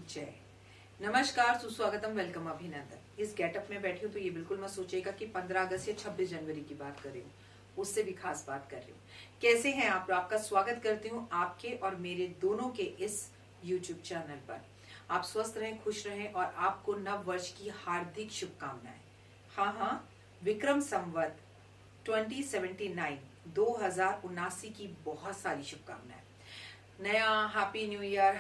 जय। नमस्कार, सुस्वागतम, वेलकम, अभिनंदन। इस गेटअप में बैठी हूँ तो ये बिल्कुल मत सोचिएगा कि 15 अगस्त या 26 जनवरी की बात कर रही हूँ, उससे भी खास बात कर रही हूँ। कैसे हैं आप? आपका स्वागत करती हूँ आपके और मेरे दोनों के इस YouTube चैनल पर। आप स्वस्थ रहें, खुश रहें और आपको नव वर्ष की हार्दिक शुभकामनाएं। हाँ, विक्रम संवत 2079 की बहुत सारी शुभकामनाएं। नया हैप्पी न्यू ईयर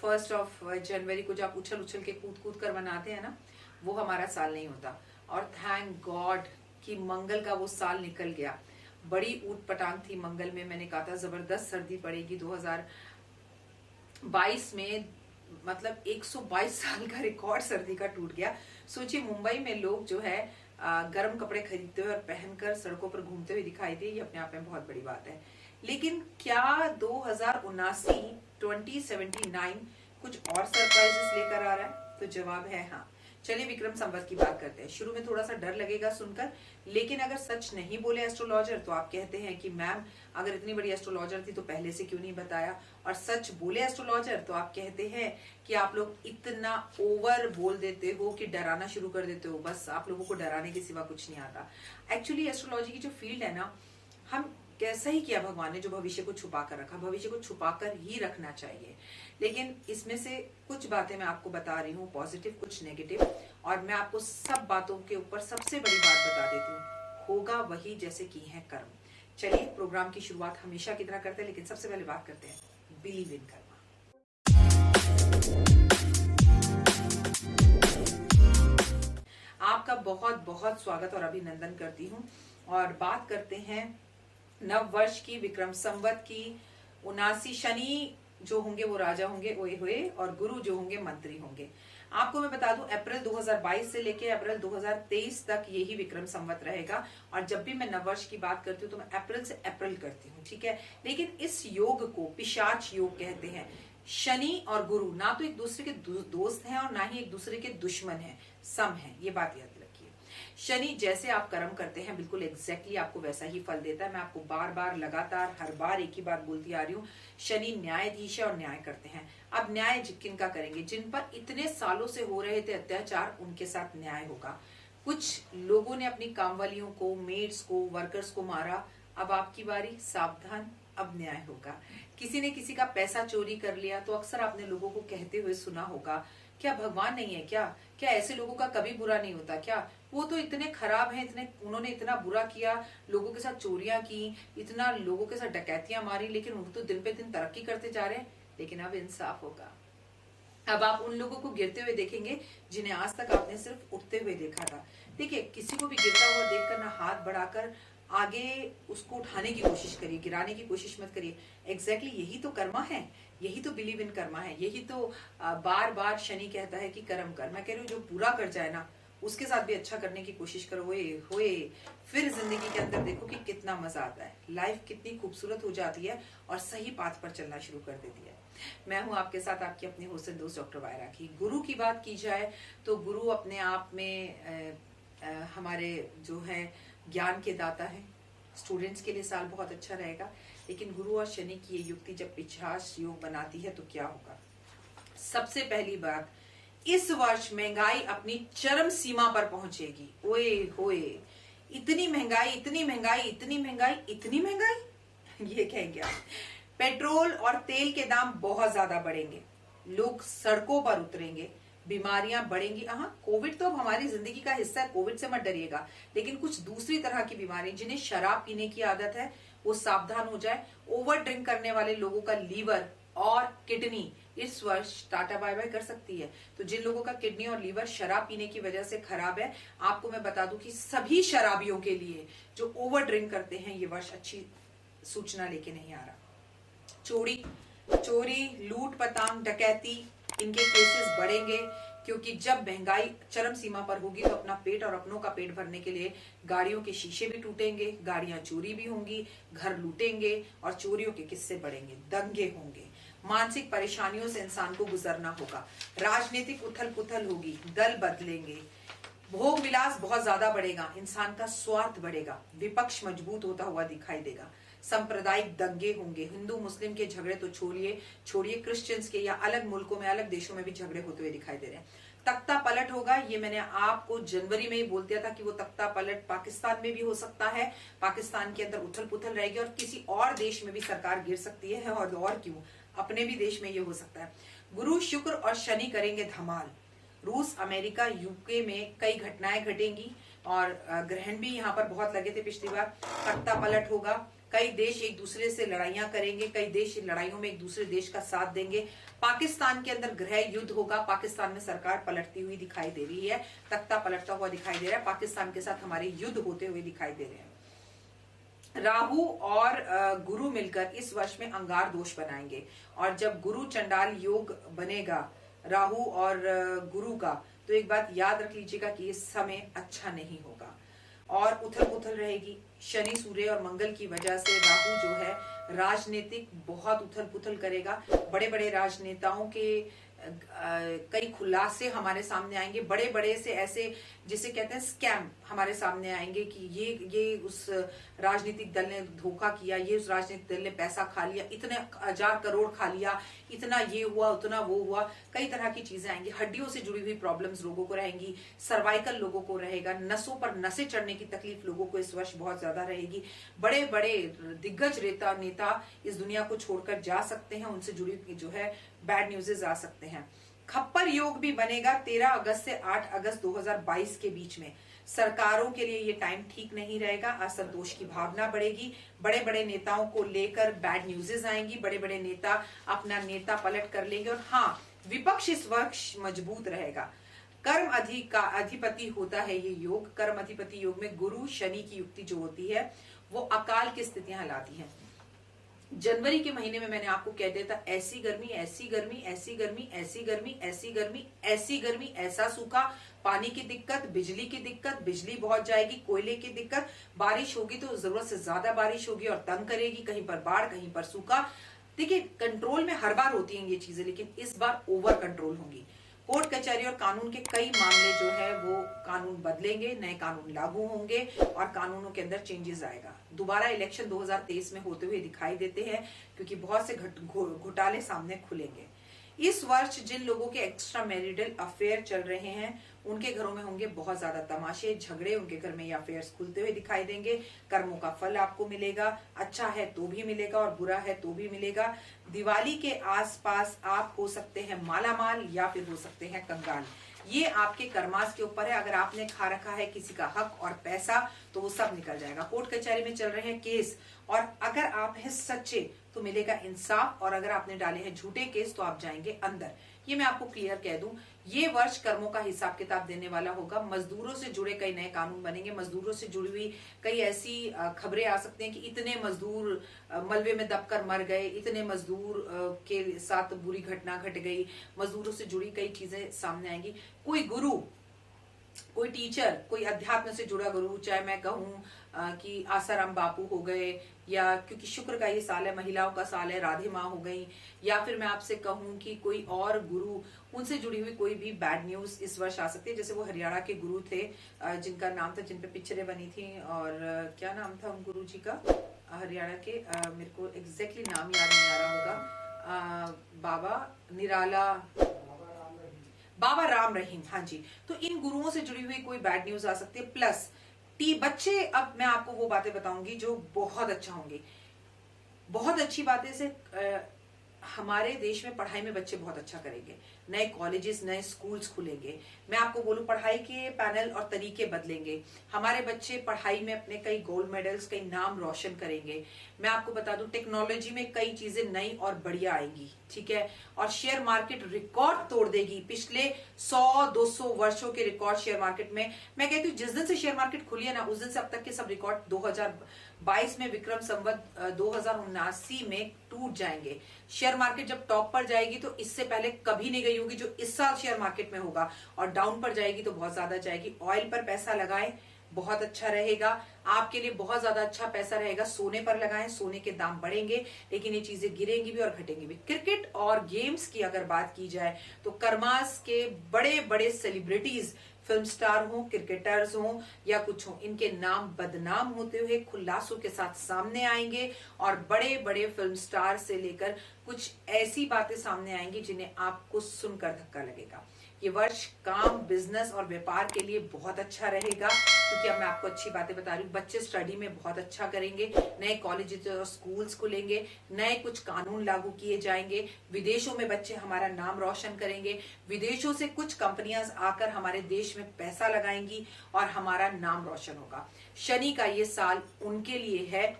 1 जनवरी को जब उछल उछल के कूद कूद कर मनाते हैं ना, वो हमारा साल नहीं होता। और थैंक गॉड कि मंगल का वो साल निकल गया। बड़ी ऊट पटांग थी मंगल में, मैंने कहा था जबरदस्त सर्दी पड़ेगी 2022 में, मतलब 122 साल का रिकॉर्ड सर्दी का टूट गया। सोचिए, मुंबई में लोग जो है गर्म कपड़े खरीदते हुए और पहनकर सड़कों पर घूमते हुए दिखाई दिए, ये अपने आप में बहुत बड़ी बात है। लेकिन क्या 2079 कुछ और सरप्राइजेस लेकर आ रहा है? तो जवाब है हाँ। चलिए विक्रम संवत की बात करते हैं। शुरू में थोड़ा सा डर लगेगा सुनकर, लेकिन अगर सच नहीं बोले एस्ट्रोलॉजर तो आप कहते हैं कि मैम अगर इतनी बड़ी एस्ट्रोलॉजर थी तो पहले से क्यों नहीं बताया, और सच बोले एस्ट्रोलॉजर तो आप कहते हैं कि आप लोग इतना ओवर बोल देते हो कि डराना शुरू कर देते हो। बस आप लोगों को डराने के सिवा कुछ नहीं आता। एक्चुअली एस्ट्रोलॉजी की जो फील्ड है ना, हम कैसा ही किया भगवान ने जो भविष्य को छुपा कर रखा, भविष्य को छुपा कर ही रखना चाहिए। लेकिन इसमें से कुछ बातें मैं आपको बता रही हूँ पॉजिटिव, कुछ नेगेटिव, और मैं आपको सब बातों के ऊपर सबसे बड़ी बात बता देती हूँ, होगा वही जैसे की है कर्म। चलिए, प्रोग्राम की शुरुआत हमेशा की तरह करते हैं, लेकिन सबसे पहले बात करते हैं बिलीव इन कर्मा। आपका बहुत बहुत स्वागत और अभिनंदन करती हूँ, और बात करते हैं नव वर्ष की, विक्रम संवत की 79। शनि जो होंगे वो राजा होंगे ओए होए, और गुरु जो होंगे मंत्री होंगे। आपको मैं बता दूं, अप्रैल 2022 से लेके अप्रैल 2023 तक यही विक्रम संवत रहेगा। और जब भी मैं नववर्ष की बात करती हूँ तो मैं अप्रैल से अप्रैल करती हूँ, ठीक है। लेकिन इस योग को पिशाच योग कहते हैं। शनि और गुरु ना तो एक दूसरे के दोस्त हैं और ना ही एक दूसरे के दुश्मन हैं, सम हैं। ये बात याद रखिए। शनि जैसे आप कर्म करते हैं बिल्कुल एग्जैक्टली आपको वैसा ही फल देता है। मैं आपको बार बार लगातार हर बार एक ही बात बोलती आ रही हूँ, शनि न्यायाधीश है और न्याय करते हैं। अब न्याय किनका करेंगे? जिन पर इतने सालों से हो रहे थे अत्याचार, उनके साथ न्याय होगा। कुछ लोगों ने अपनी कामवालियों को, मेड्स को, वर्कर्स को मारा, अब आपकी बारी, सावधान, अब न्याय होगा। किसी ने किसी का पैसा चोरी कर लिया तो अक्सर आपने लोगों को कहते हुए सुना होगा, क्या भगवान नहीं है क्या? क्या ऐसे लोगों का कभी बुरा नहीं होता क्या? वो तो इतने खराब हैं, उन्होंने इतना बुरा किया, लोगों के साथ चोरियां की, इतना लोगों के साथ डकैतियां मारी, लेकिन वो तो दिन पे दिन तरक्की करते जा रहे हैं। लेकिन अब इंसाफ होगा। अब आप उन लोगों को गिरते हुए देखेंगे जिन्हें आज तक आपने सिर्फ उठते हुए देखा था। देखिए, किसी को भी गिरता हुआ देखकर ना हाथ बढ़ाकर आगे उसको उठाने की कोशिश करिए, गिराने की कोशिश मत करिए। एग्जैक्टली यही तो कर्मा है, यही तो बिलीव इन कर्मा है, यही तो बार बार शनि कहता है कि कर्म कर। मैं कह रही हूँ, जो बुरा कर जाए ना उसके साथ भी अच्छा करने की कोशिश करो। होए फिर जिंदगी के अंदर देखो कि कितना मजा आता है, लाइफ कितनी खूबसूरत हो जाती है और सही पाथ पर चलना शुरू कर देती है। मैं हूं आपके साथ आपकी अपनी होस्ट दोस्त डॉक्टर वायरा की। गुरु की बात की जाए तो गुरु अपने आप में हमारे जो है ज्ञान के दाता है। स्टूडेंट्स के लिए साल बहुत अच्छा रहेगा, लेकिन गुरु और शनि की ये युक्ति जब पिशाच योग बनाती है तो क्या होगा? सबसे पहली बात, इस वर्ष महंगाई अपनी चरम सीमा पर पहुंचेगी। ओए होए, इतनी महंगाई, इतनी महंगाई, इतनी महंगाई, इतनी महंगाई, ये कहेंगे आप। पेट्रोल और तेल के दाम बहुत ज्यादा बढ़ेंगे, लोग सड़कों पर उतरेंगे, बीमारियां बढ़ेंगी। हाँ, कोविड तो अब हमारी जिंदगी का हिस्सा है, कोविड से मत डरिएगा। लेकिन कुछ दूसरी तरह की बीमारी, जिन्हें शराब पीने की आदत है वो सावधान हो जाए। ओवर ड्रिंक करने वाले लोगों का लीवर और किडनी इस वर्ष टाटा बाय बाय कर सकती है। तो जिन लोगों का किडनी और लीवर शराब पीने की वजह से खराब है, आपको मैं बता दूं कि सभी शराबियों के लिए जो ओवर ड्रिंक करते हैं, ये वर्ष अच्छी सूचना लेके नहीं आ रहा। चोरी, लूट पतांग, डकैती, इनके केसेस बढ़ेंगे, क्योंकि जब महंगाई चरम सीमा पर होगी तो अपना पेट और अपनों का पेट भरने के लिए गाड़ियों के शीशे भी टूटेंगे, गाड़ियां चोरी भी होंगी, घर लूटेंगे और चोरियों के किस्से बढ़ेंगे, दंगे होंगे, मानसिक परेशानियों से इंसान को गुजरना होगा, राजनीतिक उथल पुथल होगी, दल बदलेंगे, भोग विलास बहुत ज्यादा बढ़ेगा, इंसान का स्वार्थ बढ़ेगा, विपक्ष मजबूत होता हुआ दिखाई देगा, सांप्रदायिक दंगे होंगे, हिंदू मुस्लिम के झगड़े तो छोड़िए क्रिश्चियंस के या अलग मुल्कों में अलग देशों में भी झगड़े होते हुए दिखाई दे रहे हैं। तख्ता पलट होगा, ये मैंने आपको जनवरी में ही बोल दिया था कि वो तख्ता पलट पाकिस्तान में भी हो सकता है, पाकिस्तान के अंदर उथल पुथल रहेगी और किसी और देश में भी सरकार गिर सकती है, और क्यों, अपने भी देश में ये हो सकता है। गुरु शुक्र और शनि करेंगे धमाल, रूस अमेरिका यूके में कई घटनाएं घटेंगी और ग्रहण भी यहाँ पर बहुत लगे थे पिछली बार। तख्ता पलट होगा, कई देश एक दूसरे से लड़ाइयां करेंगे, कई देश लड़ाइयों में एक दूसरे देश का साथ देंगे। पाकिस्तान के अंदर गृह युद्ध होगा, पाकिस्तान में सरकार पलटती हुई दिखाई दे रही है, तख्ता पलटता हुआ दिखाई दे रहा है, पाकिस्तान के साथ हमारे युद्ध होते हुए दिखाई दे रहे हैं। राहु और गुरु मिलकर इस वर्ष में अंगार दोष बनाएंगे, और जब गुरु चंडाल योग बनेगा राहु और गुरु का, तो एक बात याद रख लीजिएगा कि इस समय अच्छा नहीं होगा और उथल पुथल रहेगी। शनि सूर्य और मंगल की वजह से राहु जो है राजनीतिक बहुत उथल पुथल करेगा, बड़े बड़े राजनेताओं के कई खुलासे हमारे सामने आएंगे, बड़े बड़े से ऐसे जिसे कहते हैं स्कैम हमारे सामने आएंगे कि ये उस राजनीतिक दल ने धोखा किया, ये उस राजनीतिक दल ने पैसा खा लिया, इतने 1000 करोड़ खा लिया, इतना ये हुआ उतना वो हुआ, कई तरह की चीजें आएंगी। हड्डियों से जुड़ी हुई प्रॉब्लम्स लोगों को रहेंगी, सर्वाइकल लोगों को रहेगा, नसों पर नसें चढ़ने की तकलीफ लोगों को इस वर्ष बहुत ज्यादा रहेगी। बड़े बड़े दिग्गज नेता इस दुनिया को छोड़कर जा सकते हैं, उनसे जुड़ी जो है बैड न्यूज़ेस आ सकते हैं। खप्पर योग भी बनेगा 13 अगस्त से 8 अगस्त 2022 के बीच में। सरकारों के लिए ये टाइम ठीक नहीं रहेगा, असंतोष की भावना बढ़ेगी, बड़े बड़े नेताओं को लेकर बैड न्यूज़ेस आएंगी, बड़े बड़े नेता अपना नेता पलट कर लेंगे। और हाँ, विपक्ष इस वर्ष मजबूत रहेगा। कर्म अधिपति होता है ये योग, कर्म अधिपति योग में गुरु शनि की युक्ति जो होती है वो अकाल की स्थितियां लाती है। जनवरी के महीने में मैंने आपको कह दिया था, ऐसी गर्मी ऐसी गर्मी ऐसी गर्मी ऐसी गर्मी ऐसी गर्मी ऐसी गर्मी, ऐसा सूखा, पानी की दिक्कत, बिजली की दिक्कत, बिजली बहुत जाएगी, कोयले की दिक्कत, बारिश होगी तो जरूरत से ज्यादा बारिश होगी और तंग करेगी, कहीं पर बाढ़ कहीं पर सूखा। देखिए, कंट्रोल में हर बार होती हैं ये चीजें, लेकिन इस बार ओवर कंट्रोल होंगी। कोर्ट कचहरी और कानून के कई मामले जो है वो कानून बदलेंगे, नए कानून लागू होंगे और कानूनों के अंदर चेंजेस आएगा। दोबारा इलेक्शन 2023 में होते हुए दिखाई देते हैं, क्योंकि बहुत से घोटाले सामने खुलेंगे। इस वर्ष जिन लोगों के एक्स्ट्रा मैरिटल अफेयर चल रहे हैं उनके घरों में होंगे बहुत ज्यादा तमाशे, झगड़े, उनके घर में ये अफेयर्स खुलते हुए दिखाई देंगे। कर्मों का फल आपको मिलेगा, अच्छा है तो भी मिलेगा और बुरा है तो भी मिलेगा। दिवाली के आसपास आप हो सकते हैं मालामाल या फिर हो सकते हैं कंगाल, ये आपके कर्मास के ऊपर है। अगर आपने खा रखा है किसी का हक और पैसा तो वो सब निकल जाएगा। कोर्ट कचहरी में चल रहे हैं केस, और अगर आप हैं सच्चे तो मिलेगा इंसाफ, और अगर आपने डाले हैं झूठे केस तो आप जाएंगे अंदर। ये मैं आपको क्लियर कह दूं, ये वर्ष कर्मों का हिसाब किताब देने वाला होगा। मजदूरों से जुड़े कई नए कानून बनेंगे, मजदूरों से जुड़ी हुई कई ऐसी खबरें आ सकती हैं कि इतने मजदूर मलबे में दबकर मर गए, इतने मजदूर के साथ बुरी घटना घट गई, मजदूरों से जुड़ी कई चीजें सामने आएंगी। कोई गुरु, कोई टीचर, कोई अध्यात्म से जुड़ा गुरु, चाहे मैं कहूँ कि आसाराम बापू हो गए, या क्योंकि शुक्र का ये साल है, महिलाओं का साल है, राधे माँ हो गई, या फिर मैं आपसे कहूँ कि कोई और गुरु, उनसे जुड़ी हुई कोई भी बैड न्यूज इस वर्ष आ सकती है। जैसे वो हरियाणा के गुरु थे जिनका नाम था, जिन पे पिक्चरें बनी थी, और क्या नाम था उन गुरु जी का हरियाणा के, मेरे को एग्जैक्टली नाम याद नहीं आ रहा होगा, बाबा निराला, बाबा राम रहीम, हाँ जी। तो इन गुरुओं से जुड़ी हुई कोई बैड न्यूज आ सकती है। प्लस बच्चे, अब मैं आपको वो बातें बताऊंगी जो बहुत अच्छा होंगी, बहुत अच्छी बातें से हमारे देश में पढ़ाई में बच्चे बहुत अच्छा करेंगे। नए कॉलेजेस, नए स्कूल्स खुलेंगे। मैं आपको बोलूं, पढ़ाई के पैनल और तरीके बदलेंगे। हमारे बच्चे पढ़ाई में अपने कई गोल्ड मेडल्स, कई नाम रोशन करेंगे। मैं आपको बता दूं, टेक्नोलॉजी में कई चीजें नई और बढ़िया आएंगी, ठीक है। और शेयर मार्केट रिकॉर्ड तोड़ देगी, पिछले 100-200 वर्षों के रिकॉर्ड शेयर मार्केट में। मैं कहती हूँ जिस दिन से शेयर मार्केट खुली है ना, उस दिन से अब तक के सब रिकॉर्ड 2022 में विक्रम संवत 2079 में टूट जाएंगे। शेयर मार्केट जब टॉप पर जाएगी तो इससे पहले कभी नहीं गई होगी जो इस साल शेयर मार्केट में होगा, और डाउन पर जाएगी तो बहुत ज्यादा जाएगी। ऑयल पर पैसा लगाएं, बहुत अच्छा रहेगा आपके लिए, बहुत ज्यादा अच्छा पैसा रहेगा। सोने पर लगाएं, सोने के दाम बढ़ेंगे, लेकिन ये चीजें गिरेंगी भी और घटेंगी भी। क्रिकेट और गेम्स की अगर बात की जाए तो कर्मास के बड़े बड़े सेलिब्रिटीज फिल्म स्टार हो, क्रिकेटर्स हो या कुछ हो, इनके नाम बदनाम होते हुए खुलासों के साथ सामने आएंगे और बड़े बड़े फिल्म स्टार से लेकर कुछ ऐसी बातें सामने आएंगी जिन्हें आपको सुनकर धक्का लगेगा। ये वर्ष काम, बिजनेस और व्यापार के लिए बहुत अच्छा रहेगा, क्योंकि अब मैं आपको अच्छी बातें बता रही हूँ। बच्चे स्टडी में बहुत अच्छा करेंगे, नए कॉलेजेस और स्कूल्स खुलेंगे, नए कुछ कानून लागू किए जाएंगे, विदेशों में बच्चे हमारा नाम रोशन करेंगे, विदेशों से कुछ कंपनियां आकर हमारे देश में पैसा लगाएंगी और हमारा नाम रोशन होगा। शनि का ये साल उनके लिए है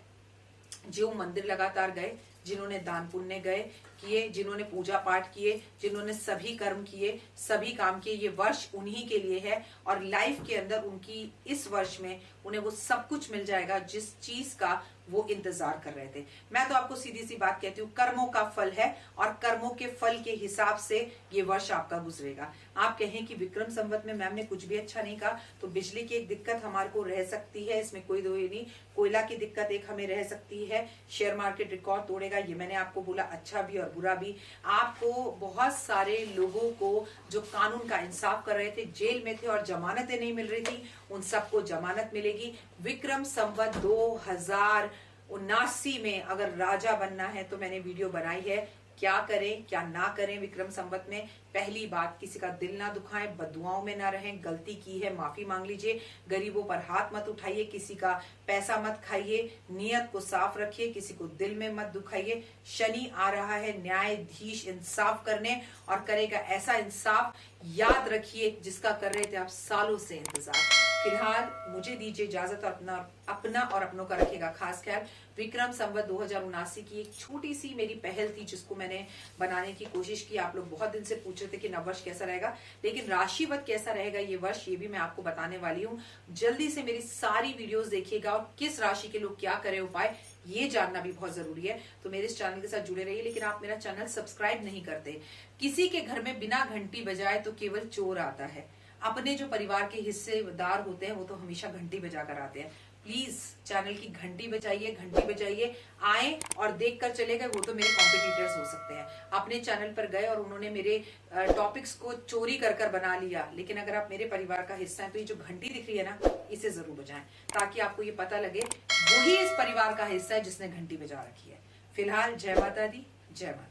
जो मंदिर लगातार गए, जिन्होंने दान पुण्य गए किए, जिन्होंने पूजा पाठ किए, जिन्होंने सभी कर्म किए, सभी काम किए, ये वर्ष उन्हीं के लिए है। और लाइफ के अंदर उनकी इस वर्ष में उन्हें वो सब कुछ मिल जाएगा जिस चीज का वो इंतजार कर रहे थे। मैं तो आपको सीधी सी बात कहती हूँ, कर्मों का फल है और कर्मों के फल के हिसाब से ये वर्ष आपका गुजरेगा। आप कहें कि विक्रम संवत में मैम ने कुछ भी अच्छा नहीं कहा, तो बिजली की एक दिक्कत हमारे को रह सकती है, इसमें कोई दो नहीं। कोयला की दिक्कत एक हमें रह सकती है, शेयर मार्केट रिकॉर्ड तोड़ेगा, ये मैंने आपको बोला, अच्छा भी और बुरा भी। आपको बहुत सारे लोगों को जो कानून का इंसाफ कर रहे थे, जेल में थे और जमानतें नहीं मिल रही थी, उन सबको जमानत मिलेगी। विक्रम संवत 2079 में अगर राजा बनना है तो मैंने वीडियो बनाई है, क्या करें क्या ना करें विक्रम संवत में। पहली बात, किसी का दिल ना दुखाएं, बदुआओं में ना रहें, गलती की है माफी मांग लीजिए, गरीबों पर हाथ मत उठाइए, किसी का पैसा मत खाइए, नियत को साफ रखिए, किसी को दिल में मत दुखाइए। शनि आ रहा है न्यायाधीश इंसाफ करने, और करेगा ऐसा इंसाफ, याद रखिए, जिसका कर रहे थे आप सालों से इंतजार। फिलहाल मुझे दीजिए इजाजत और अपना और अपनों का रखिएगा खास ख्याल। विक्रम संवत 2079 की एक छोटी सी मेरी पहल थी जिसको मैंने बनाने की कोशिश की। आप लोग बहुत दिन से पूछ रहे थे कि नववर्ष कैसा रहेगा, लेकिन राशिवत कैसा रहेगा ये वर्ष, ये भी मैं आपको बताने वाली हूँ। जल्दी से मेरी सारी वीडियोस देखिएगा और किस राशि के लोग क्या करें उपाय, ये जानना भी बहुत जरूरी है। तो मेरे इस चैनल के साथ जुड़े रहिए। लेकिन आप मेरा चैनल सब्सक्राइब नहीं करते। किसी के घर में बिना घंटी बजाए तो केवल चोर आता है, अपने जो परिवार के हिस्सेदार होते हैं वो तो हमेशा घंटी बजा कर आते हैं। प्लीज चैनल की घंटी बजाइए, घंटी बजाइए, आए और देख कर चले गए वो तो मेरे कॉम्पिटिटर्स हो सकते हैं। अपने चैनल पर गए और उन्होंने मेरे टॉपिक्स को चोरी कर कर बना लिया, लेकिन अगर आप मेरे परिवार का हिस्सा हैं तो ये जो घंटी दिख रही है ना, इसे जरूर बजाएं, ताकि आपको ये पता लगे वही इस परिवार का हिस्सा है जिसने घंटी बजा रखी है। फिलहाल जय माता दी, जय माता दी।